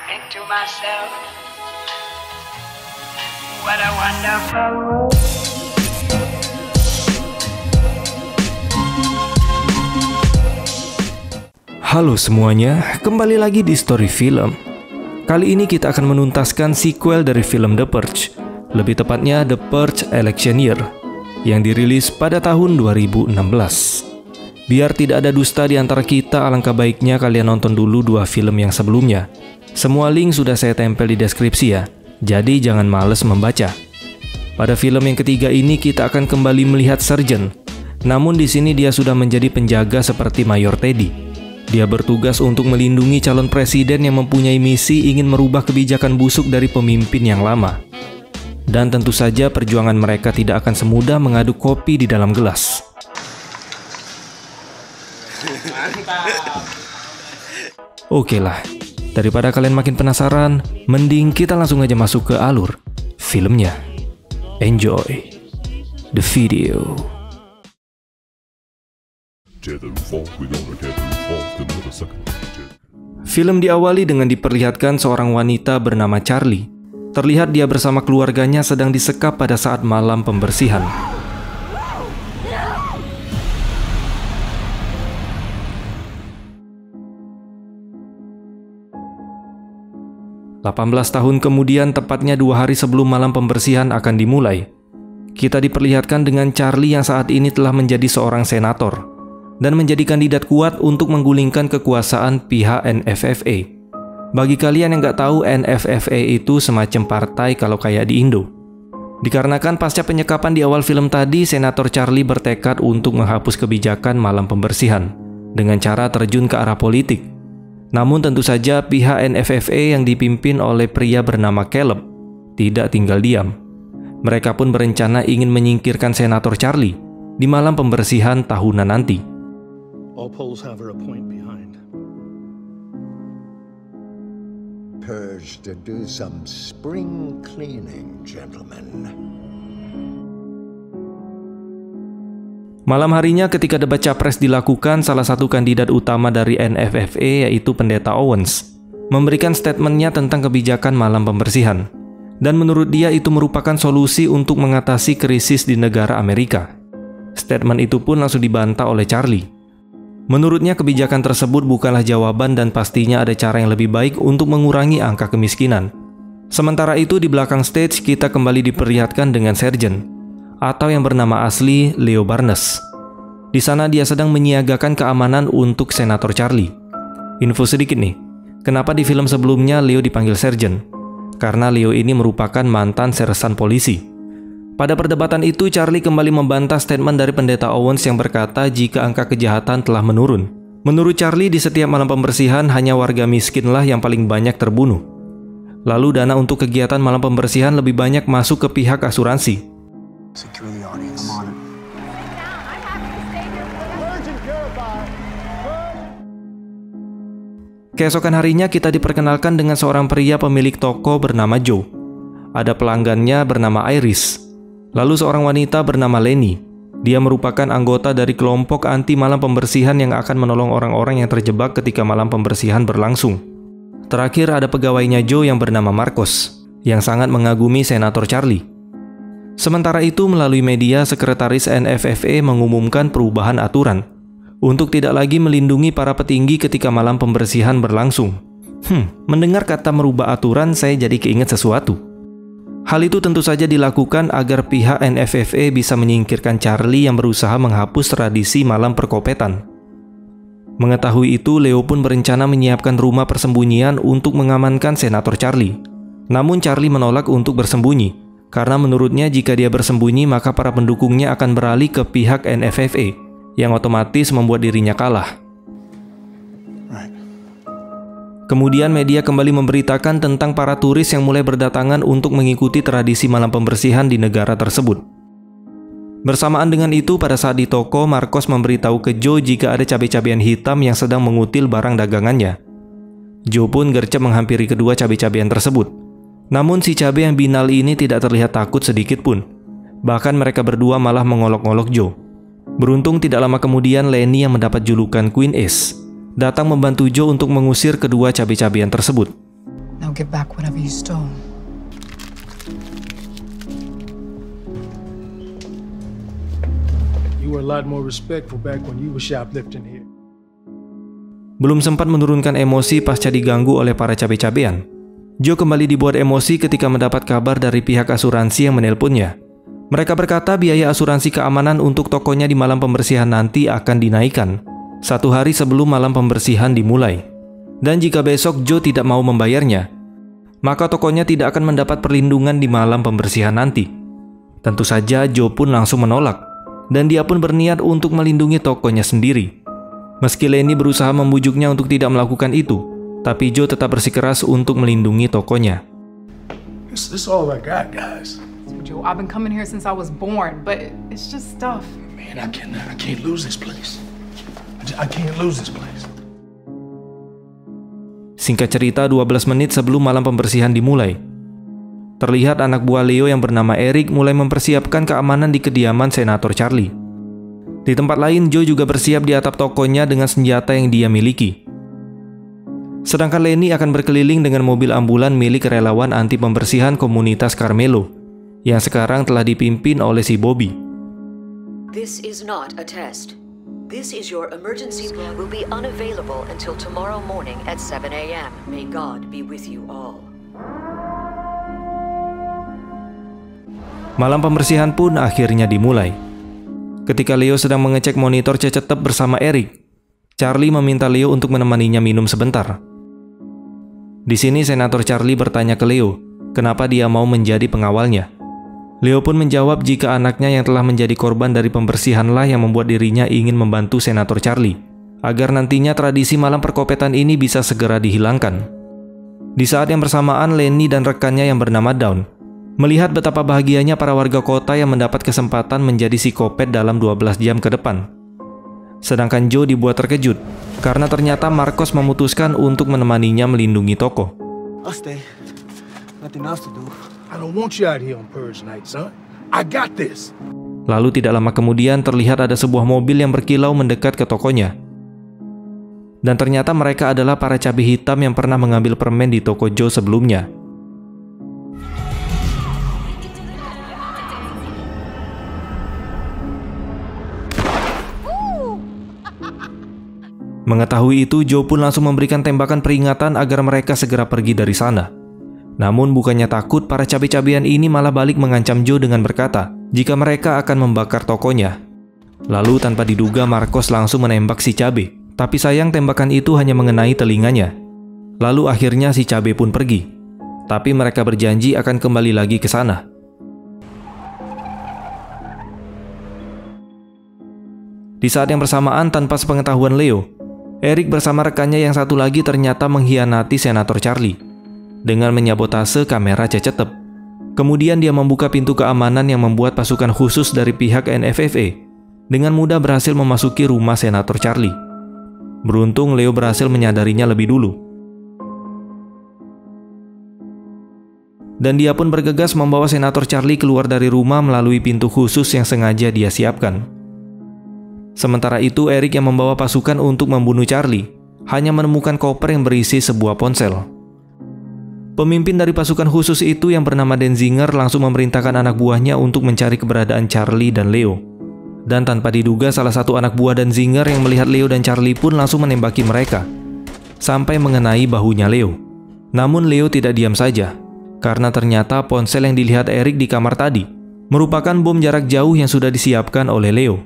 think to myself, what a wonderful world. Halo semuanya, kembali lagi di Story Film. Kali ini kita akan menuntaskan sequel dari film The Purge, lebih tepatnya The Purge Election Year, yang dirilis pada tahun 2016. Biar tidak ada dusta di antara kita, alangkah baiknya kalian nonton dulu dua film yang sebelumnya. Semua link sudah saya tempel di deskripsi ya, jadi jangan males membaca. Pada film yang ketiga ini kita akan kembali melihat Sergeant. Namun di sini dia sudah menjadi penjaga seperti Mayor Teddy. Dia bertugas untuk melindungi calon presiden yang mempunyai misi ingin merubah kebijakan busuk dari pemimpin yang lama. Dan tentu saja perjuangan mereka tidak akan semudah mengaduk kopi di dalam gelas. Oke lah, daripada kalian makin penasaran, mending kita langsung aja masuk ke alur filmnya. Enjoy the video. Film diawali dengan diperlihatkan seorang wanita bernama Charlie. Terlihat dia bersama keluarganya sedang disekap pada saat malam pembersihan. "18 tahun kemudian, tepatnya 2 hari sebelum malam pembersihan akan dimulai, kita diperlihatkan dengan Charlie yang saat ini telah menjadi seorang senator dan menjadi kandidat kuat untuk menggulingkan kekuasaan pihak NFFA. Bagi kalian yang nggak tahu, NFFA itu semacam partai kalau kayak di Indo. Dikarenakan pasca penyekapan di awal film tadi, Senator Charlie bertekad untuk menghapus kebijakan malam pembersihan dengan cara terjun ke arah politik. Namun tentu saja pihak NFFA yang dipimpin oleh pria bernama Caleb tidak tinggal diam. Mereka pun berencana ingin menyingkirkan Senator Charlie di malam pembersihan tahunan nanti. All polls have her a point behind. Purge to do some spring cleaning, gentlemen. Malam harinya ketika debat capres dilakukan, salah satu kandidat utama dari NFFA yaitu Pendeta Owens memberikan statementnya tentang kebijakan malam pembersihan. Dan menurut dia itu merupakan solusi untuk mengatasi krisis di negara Amerika. Statement itu pun langsung dibantah oleh Charlie. Menurutnya kebijakan tersebut bukanlah jawaban dan pastinya ada cara yang lebih baik untuk mengurangi angka kemiskinan. Sementara itu di belakang stage kita kembali diperlihatkan dengan Sergeant, atau yang bernama asli Leo Barnes. Di sana dia sedang menyiagakan keamanan untuk Senator Charlie. Info sedikit nih, kenapa di film sebelumnya Leo dipanggil Sergeant? Karena Leo ini merupakan mantan sersan polisi. Pada perdebatan itu, Charlie kembali membantah statement dari Pendeta Owens yang berkata jika angka kejahatan telah menurun. Menurut Charlie, di setiap malam pembersihan hanya warga miskinlah yang paling banyak terbunuh. Lalu dana untuk kegiatan malam pembersihan lebih banyak masuk ke pihak asuransi. Keesokan harinya kita diperkenalkan dengan seorang pria pemilik toko bernama Joe. Ada pelanggannya bernama Iris. Lalu seorang wanita bernama Lenny. Dia merupakan anggota dari kelompok anti malam pembersihan yang akan menolong orang-orang yang terjebak ketika malam pembersihan berlangsung. Terakhir ada pegawainya Joe yang bernama Marcos, yang sangat mengagumi Senator Charlie. Sementara itu melalui media, sekretaris NFFA mengumumkan perubahan aturan untuk tidak lagi melindungi para petinggi ketika malam pembersihan berlangsung. Mendengar kata merubah aturan, saya jadi keinget sesuatu. Hal itu tentu saja dilakukan agar pihak NFFA bisa menyingkirkan Charlie yang berusaha menghapus tradisi malam perkopetan. Mengetahui itu, Leo pun berencana menyiapkan rumah persembunyian untuk mengamankan Senator Charlie. Namun Charlie menolak untuk bersembunyi, karena menurutnya jika dia bersembunyi maka para pendukungnya akan beralih ke pihak NFFA, yang otomatis membuat dirinya kalah. Kemudian media kembali memberitakan tentang para turis yang mulai berdatangan untuk mengikuti tradisi malam pembersihan di negara tersebut. Bersamaan dengan itu, pada saat di toko, Marcos memberitahu ke Joe jika ada cabai-cabian hitam yang sedang mengutil barang dagangannya. Joe pun gercep menghampiri kedua cabai-cabian tersebut. Namun si cabai yang binal ini tidak terlihat takut sedikit pun. Bahkan mereka berdua malah mengolok-olok Joe. Beruntung tidak lama kemudian Lenny yang mendapat julukan Queen Ace datang membantu Joe untuk mengusir kedua cabai-cabian tersebut. Now give back whatever you stole. You were a lot more respectful back when you were shoplifting here. Belum sempat menurunkan emosi pasca diganggu oleh para cabe-cabean, Joe kembali dibuat emosi ketika mendapat kabar dari pihak asuransi yang menelponnya. Mereka berkata biaya asuransi keamanan untuk tokonya di malam pembersihan nanti akan dinaikkan 1 hari sebelum malam pembersihan dimulai. Dan jika besok Joe tidak mau membayarnya, maka tokonya tidak akan mendapat perlindungan di malam pembersihan nanti. Tentu saja Joe pun langsung menolak, dan dia pun berniat untuk melindungi tokonya sendiri. Meski Lenny berusaha membujuknya untuk tidak melakukan itu, tapi Joe tetap bersikeras untuk melindungi tokonya. This all I got, guys. So Joe, I've been coming here since I was born, but it's just stuff. Man, I can't lose this place. I can't lose this place. Singkat cerita, 12 menit sebelum malam pembersihan dimulai, terlihat anak buah Leo yang bernama Eric mulai mempersiapkan keamanan di kediaman Senator Charlie. Di tempat lain, Joe juga bersiap di atap tokonya dengan senjata yang dia miliki. Sedangkan Lenny akan berkeliling dengan mobil ambulan milik relawan anti pembersihan komunitas Carmelo, yang sekarang telah dipimpin oleh si Bobby. This is not a test. This is your emergency will be unavailable until tomorrow morning at 7 a.m. May God be with you all. Malam pembersihan pun akhirnya dimulai. Ketika Leo sedang mengecek monitor CCTV bersama Eric, Charlie meminta Leo untuk menemaninya minum sebentar. Di sini Senator Charlie bertanya ke Leo, kenapa dia mau menjadi pengawalnya. Leo pun menjawab jika anaknya yang telah menjadi korban dari pembersihanlah yang membuat dirinya ingin membantu Senator Charlie, agar nantinya tradisi malam perkopetan ini bisa segera dihilangkan. Di saat yang bersamaan, Lenny dan rekannya yang bernama Dawn melihat betapa bahagianya para warga kota yang mendapat kesempatan menjadi psikopat dalam 12 jam ke depan. Sedangkan Joe dibuat terkejut, karena ternyata Marcos memutuskan untuk menemaninya melindungi toko. I'll stay. Nothing else to do. I don't want you out here on purge night, son. I got this. Lalu tidak lama kemudian terlihat ada sebuah mobil yang berkilau mendekat ke tokonya. Dan ternyata mereka adalah para cabai hitam yang pernah mengambil permen di toko Joe sebelumnya. Mengetahui itu, Joe pun langsung memberikan tembakan peringatan agar mereka segera pergi dari sana. Namun bukannya takut, para cabai-cabian ini malah balik mengancam Joe dengan berkata jika mereka akan membakar tokonya. Lalu tanpa diduga Marcos langsung menembak si cabai, tapi sayang tembakan itu hanya mengenai telinganya. Lalu akhirnya si cabai pun pergi, tapi mereka berjanji akan kembali lagi ke sana. Di saat yang bersamaan, tanpa sepengetahuan Leo, Eric bersama rekannya yang satu lagi ternyata mengkhianati Senator Charlie dengan menyabotase kamera CCTV. Kemudian dia membuka pintu keamanan yang membuat pasukan khusus dari pihak NFFA dengan mudah berhasil memasuki rumah Senator Charlie. Beruntung Leo berhasil menyadarinya lebih dulu. Dan dia pun bergegas membawa Senator Charlie keluar dari rumah melalui pintu khusus yang sengaja dia siapkan. Sementara itu, Eric yang membawa pasukan untuk membunuh Charlie hanya menemukan koper yang berisi sebuah ponsel. Pemimpin dari pasukan khusus itu yang bernama Denzinger langsung memerintahkan anak buahnya untuk mencari keberadaan Charlie dan Leo. Dan tanpa diduga, salah satu anak buah Denzinger yang melihat Leo dan Charlie pun langsung menembaki mereka, sampai mengenai bahunya Leo. Namun Leo tidak diam saja, karena ternyata ponsel yang dilihat Eric di kamar tadi merupakan bom jarak jauh yang sudah disiapkan oleh Leo.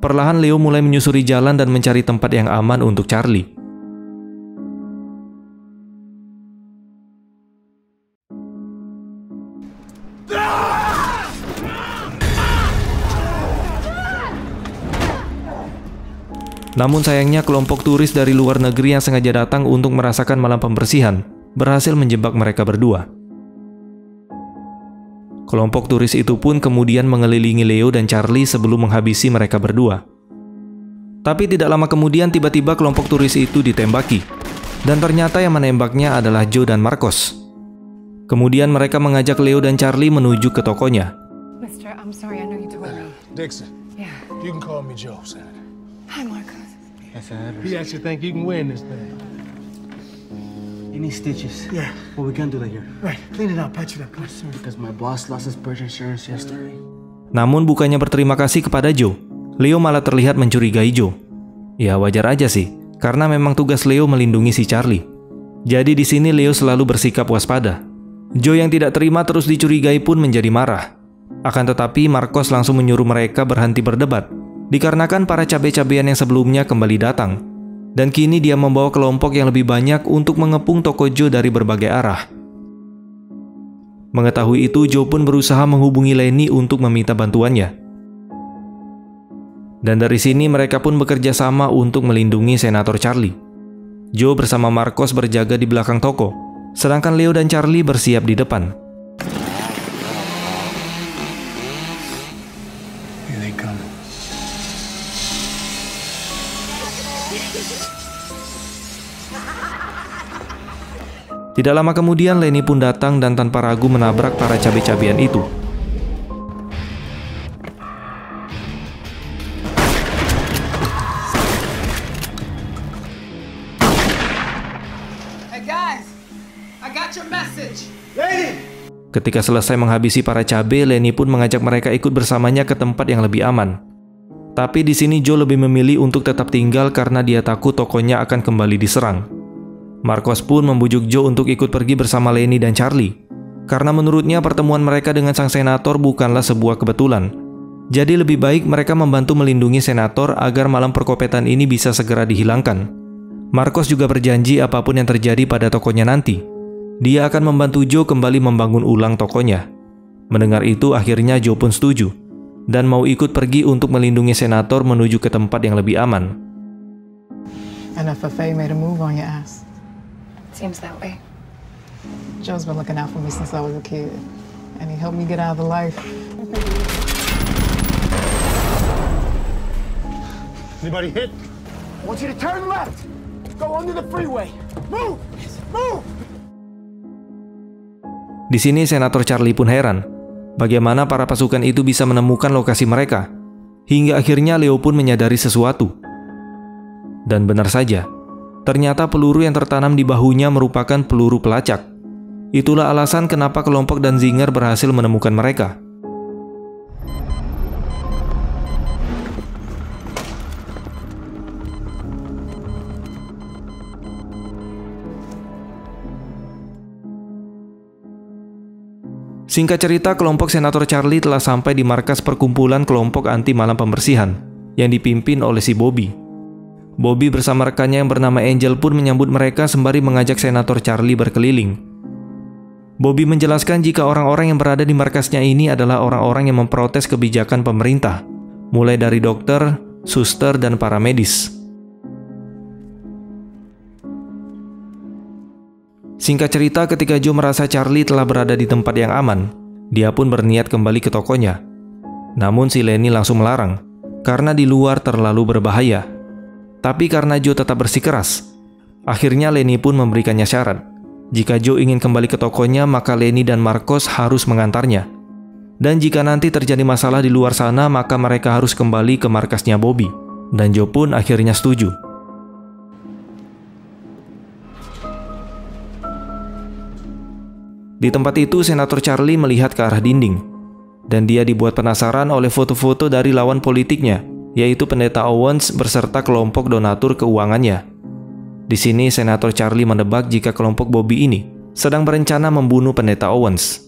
Perlahan Leo mulai menyusuri jalan dan mencari tempat yang aman untuk Charlie. Namun sayangnya kelompok turis dari luar negeri yang sengaja datang untuk merasakan malam pembersihan berhasil menjebak mereka berdua. Kelompok turis itu pun kemudian mengelilingi Leo dan Charlie sebelum menghabisi mereka berdua. Tapi tidak lama kemudian tiba-tiba kelompok turis itu ditembaki, dan ternyata yang menembaknya adalah Joe dan Marcos. Kemudian mereka mengajak Leo dan Charlie menuju ke tokonya. Mister, I'm sorry, I know you told me. Dixon, Yeah. You can call me Joe, Senator. Hi, Marcos. Yes, Senator. He actually think you can win this thing. You need stitches. Yeah. But we can't do that here. Right. Clean it up. Patch it up. Come on. Because my boss lost his purchase insurance yesterday. Namun bukannya berterima kasih kepada Joe, Leo malah terlihat mencurigai Joe. Ya wajar aja sih, karena memang tugas Leo melindungi si Charlie. Jadi di sini Leo selalu bersikap waspada. Joe yang tidak terima terus dicurigai pun menjadi marah. Akan tetapi Marcos langsung menyuruh mereka berhenti berdebat, dikarenakan para cabe-cabean yang sebelumnya kembali datang. Dan kini dia membawa kelompok yang lebih banyak untuk mengepung toko Joe dari berbagai arah. Mengetahui itu, Joe pun berusaha menghubungi Lenny untuk meminta bantuannya. Dan dari sini mereka pun bekerja sama untuk melindungi Senator Charlie. Joe bersama Marcos berjaga di belakang toko, sedangkan Leo dan Charlie bersiap di depan. Here they come. Tidak lama kemudian Lenny pun datang dan tanpa ragu menabrak para cabe-cabean itu. Ketika selesai menghabisi para cabe, Lenny pun mengajak mereka ikut bersamanya ke tempat yang lebih aman. Tapi di sini Joe lebih memilih untuk tetap tinggal karena dia takut tokonya akan kembali diserang. Marcos pun membujuk Joe untuk ikut pergi bersama Lenny dan Charlie, karena menurutnya pertemuan mereka dengan sang senator bukanlah sebuah kebetulan. Jadi lebih baik mereka membantu melindungi senator agar malam perkopetan ini bisa segera dihilangkan. Marcos juga berjanji apapun yang terjadi pada tokonya nanti, dia akan membantu Joe kembali membangun ulang tokonya. Mendengar itu, akhirnya Joe pun setuju dan mau ikut pergi untuk melindungi senator menuju ke tempat yang lebih aman. NFFA made a move on your ass. Seems that way. Joe's been looking out for me since I was a kid, and he helped me get out of the life. Anybody hit? I want you to turn left. Go under the freeway. Move! Move! Di sini Senator Charlie pun heran, bagaimana para pasukan itu bisa menemukan lokasi mereka. Hingga akhirnya Leo pun menyadari sesuatu. Dan benar saja, ternyata peluru yang tertanam di bahunya merupakan peluru pelacak. Itulah alasan kenapa kelompok Danziger berhasil menemukan mereka. Singkat cerita, kelompok Senator Charlie telah sampai di markas perkumpulan kelompok anti malam pembersihan yang dipimpin oleh si Bobby. Bobby bersama rekannya yang bernama Angel pun menyambut mereka sembari mengajak Senator Charlie berkeliling. Bobby menjelaskan jika orang-orang yang berada di markasnya ini adalah orang-orang yang memprotes kebijakan pemerintah, mulai dari dokter, suster, dan para medis. Singkat cerita, ketika Joe merasa Charlie telah berada di tempat yang aman, dia pun berniat kembali ke tokonya. Namun si Lenny langsung melarang, karena di luar terlalu berbahaya. Tapi karena Joe tetap bersikeras, akhirnya Lenny pun memberikannya syarat. Jika Joe ingin kembali ke tokonya, maka Lenny dan Marcos harus mengantarnya. Dan jika nanti terjadi masalah di luar sana, maka mereka harus kembali ke markasnya Bobby. Dan Joe pun akhirnya setuju. Di tempat itu, Senator Charlie melihat ke arah dinding, dan dia dibuat penasaran oleh foto-foto dari lawan politiknya, yaitu Pendeta Owens beserta kelompok donatur keuangannya. Di sini, Senator Charlie menebak jika kelompok Bobby ini sedang berencana membunuh Pendeta Owens.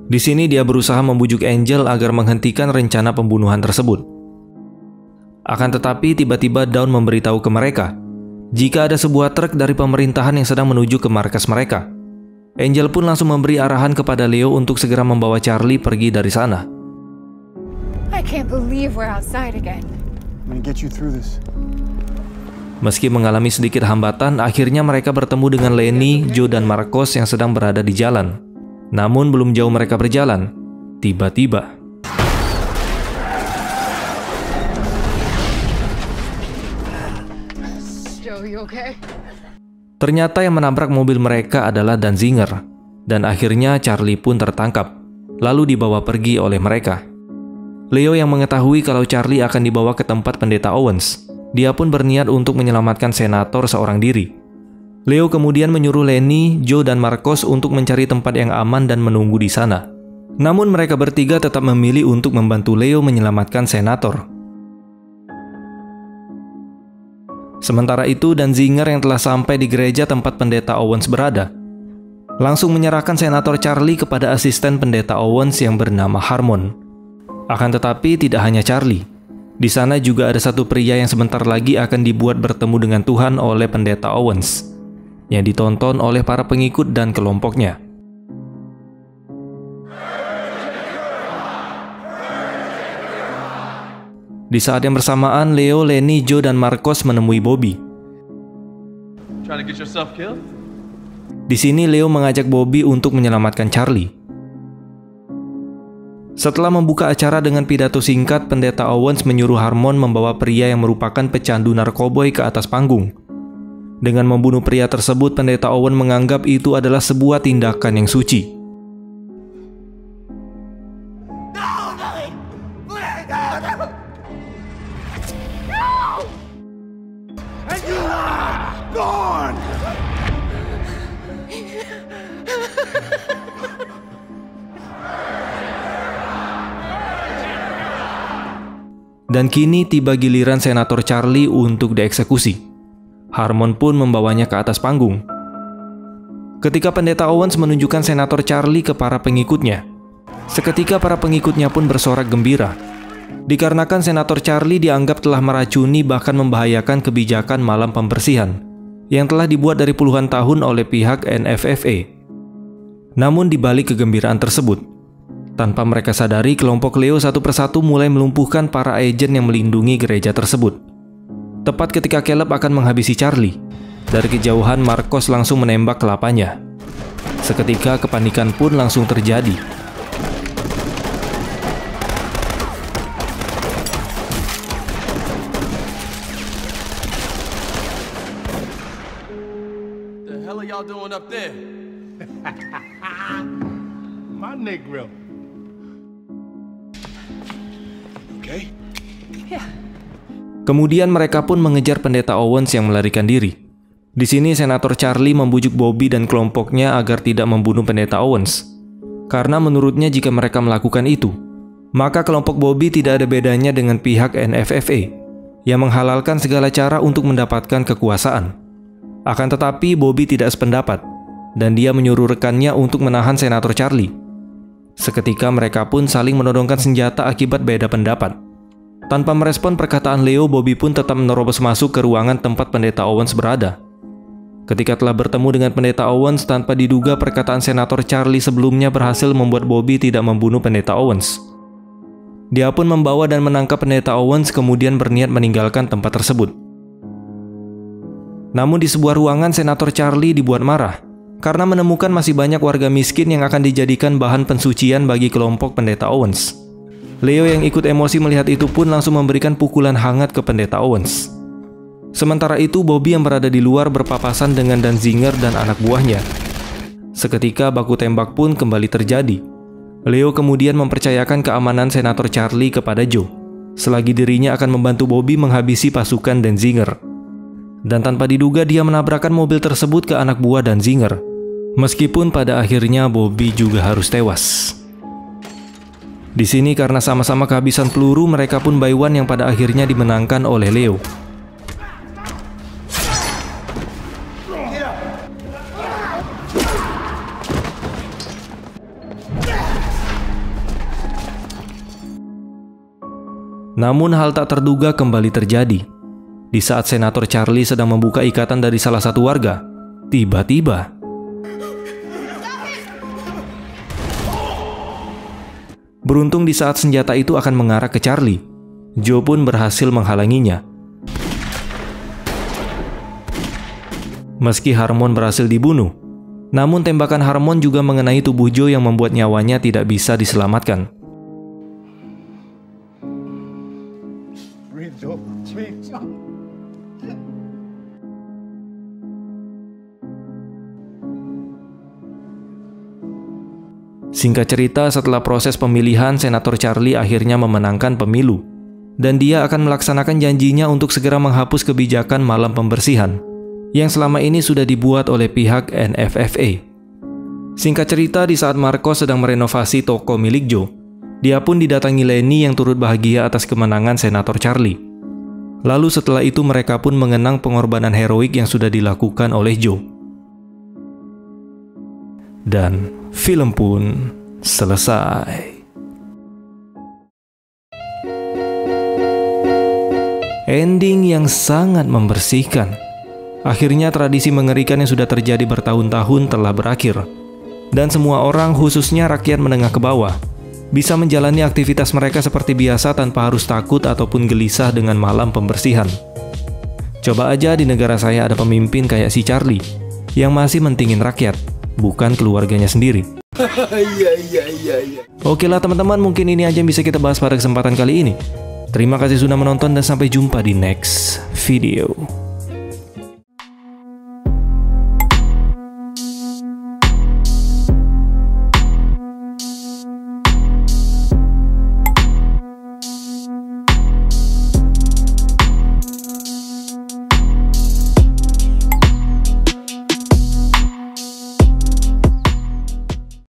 Di sini dia berusaha membujuk Angel agar menghentikan rencana pembunuhan tersebut. Akan tetapi, tiba-tiba Dawn memberitahu ke mereka jika ada sebuah truk dari pemerintahan yang sedang menuju ke markas mereka. Angel pun langsung memberi arahan kepada Leo untuk segera membawa Charlie pergi dari sana. I can't believe we're outside again. I'm gonna get you through this. Meski mengalami sedikit hambatan, akhirnya mereka bertemu dengan Lenny, Joe, dan Marcos yang sedang berada di jalan. Namun belum jauh mereka berjalan, tiba-tiba Joe, you okay? ternyata yang menabrak mobil mereka adalah Danziger, dan akhirnya Charlie pun tertangkap, lalu dibawa pergi oleh mereka. Leo yang mengetahui kalau Charlie akan dibawa ke tempat pendeta Owens, dia pun berniat untuk menyelamatkan senator seorang diri. Leo kemudian menyuruh Lenny, Joe, dan Marcos untuk mencari tempat yang aman dan menunggu di sana. Namun mereka bertiga tetap memilih untuk membantu Leo menyelamatkan senator. Sementara itu, Danziger yang telah sampai di gereja tempat pendeta Owens berada, langsung menyerahkan senator Charlie kepada asisten pendeta Owens yang bernama Harmon. Akan tetapi tidak hanya Charlie. Di sana juga ada satu pria yang sebentar lagi akan dibuat bertemu dengan Tuhan oleh pendeta Owens, yang ditonton oleh para pengikut dan kelompoknya. Di saat yang bersamaan, Leo, Lenny, Joe, dan Marcos menemui Bobby. Trying to get yourself killed? Di sini Leo mengajak Bobby untuk menyelamatkan Charlie. Setelah membuka acara dengan pidato singkat, pendeta Owens menyuruh Harmon membawa pria yang merupakan pecandu narkoboy ke atas panggung. Dengan membunuh pria tersebut, pendeta Owens menganggap itu adalah sebuah tindakan yang suci. Dan kini tiba giliran senator Charlie untuk dieksekusi. Harmon pun membawanya ke atas panggung. Ketika pendeta Owens menunjukkan senator Charlie ke para pengikutnya, seketika para pengikutnya pun bersorak gembira. Dikarenakan senator Charlie dianggap telah meracuni bahkan membahayakan kebijakan malam pembersihan yang telah dibuat dari puluhan tahun oleh pihak NFFA. Namun di balik kegembiraan tersebut, tanpa mereka sadari, kelompok Leo satu persatu mulai melumpuhkan para agen yang melindungi gereja tersebut. Tepat ketika Caleb akan menghabisi Charlie, dari kejauhan Marcos langsung menembak kelapanya. Seketika kepanikan pun langsung terjadi. The hell are y'all doing up there? My Negro. Okay. Kemudian mereka pun mengejar pendeta Owens yang melarikan diri. Di sini senator Charlie membujuk Bobby dan kelompoknya agar tidak membunuh pendeta Owens. Karena menurutnya jika mereka melakukan itu, maka kelompok Bobby tidak ada bedanya dengan pihak NFFA yang menghalalkan segala cara untuk mendapatkan kekuasaan. Akan tetapi Bobby tidak sependapat dan dia menyuruh rekannya untuk menahan senator Charlie. Seketika mereka pun saling menodongkan senjata akibat beda pendapat. Tanpa merespon perkataan Leo, Bobby pun tetap menerobos masuk ke ruangan tempat pendeta Owens berada. Ketika telah bertemu dengan pendeta Owens, tanpa diduga perkataan senator Charlie sebelumnya berhasil membuat Bobby tidak membunuh pendeta Owens. Dia pun membawa dan menangkap pendeta Owens kemudian berniat meninggalkan tempat tersebut. Namun di sebuah ruangan, senator Charlie dibuat marah karena menemukan masih banyak warga miskin yang akan dijadikan bahan pensucian bagi kelompok pendeta Owens. Leo yang ikut emosi melihat itu pun langsung memberikan pukulan hangat ke pendeta Owens. Sementara itu, Bobby yang berada di luar berpapasan dengan Danziger dan anak buahnya. Seketika baku tembak pun kembali terjadi. Leo kemudian mempercayakan keamanan senator Charlie kepada Joe, selagi dirinya akan membantu Bobby menghabisi pasukan Danziger. Dan tanpa diduga dia menabrakkan mobil tersebut ke anak buah Danziger. Meskipun pada akhirnya Bobby juga harus tewas. Di sini karena sama-sama kehabisan peluru, mereka pun by one yang pada akhirnya dimenangkan oleh Leo. Namun hal tak terduga kembali terjadi. Di saat senator Charlie sedang membuka ikatan dari salah satu warga, tiba-tiba beruntung di saat senjata itu akan mengarah ke Charlie, Joe pun berhasil menghalanginya. Meski Harmon berhasil dibunuh, namun tembakan Harmon juga mengenai tubuh Joe yang membuat nyawanya tidak bisa diselamatkan. Singkat cerita, setelah proses pemilihan, Senator Charlie akhirnya memenangkan pemilu. Dan dia akan melaksanakan janjinya untuk segera menghapus kebijakan malam pembersihan yang selama ini sudah dibuat oleh pihak NFFA. Singkat cerita, di saat Marcos sedang merenovasi toko milik Joe, dia pun didatangi Lenny yang turut bahagia atas kemenangan Senator Charlie. Lalu setelah itu mereka pun mengenang pengorbanan heroik yang sudah dilakukan oleh Joe. Dan film pun selesai. Ending yang sangat membersihkan. Akhirnya tradisi mengerikan yang sudah terjadi bertahun-tahun telah berakhir. Dan semua orang, khususnya rakyat menengah ke bawah, bisa menjalani aktivitas mereka seperti biasa tanpa harus takut ataupun gelisah dengan malam pembersihan. Coba aja di negara saya ada pemimpin kayak si Charlie, yang masih mentingin rakyat, bukan keluarganya sendiri. Oke lah teman-teman, mungkin ini aja yang bisa kita bahas pada kesempatan kali ini. Terima kasih sudah menonton dan sampai jumpa di next video.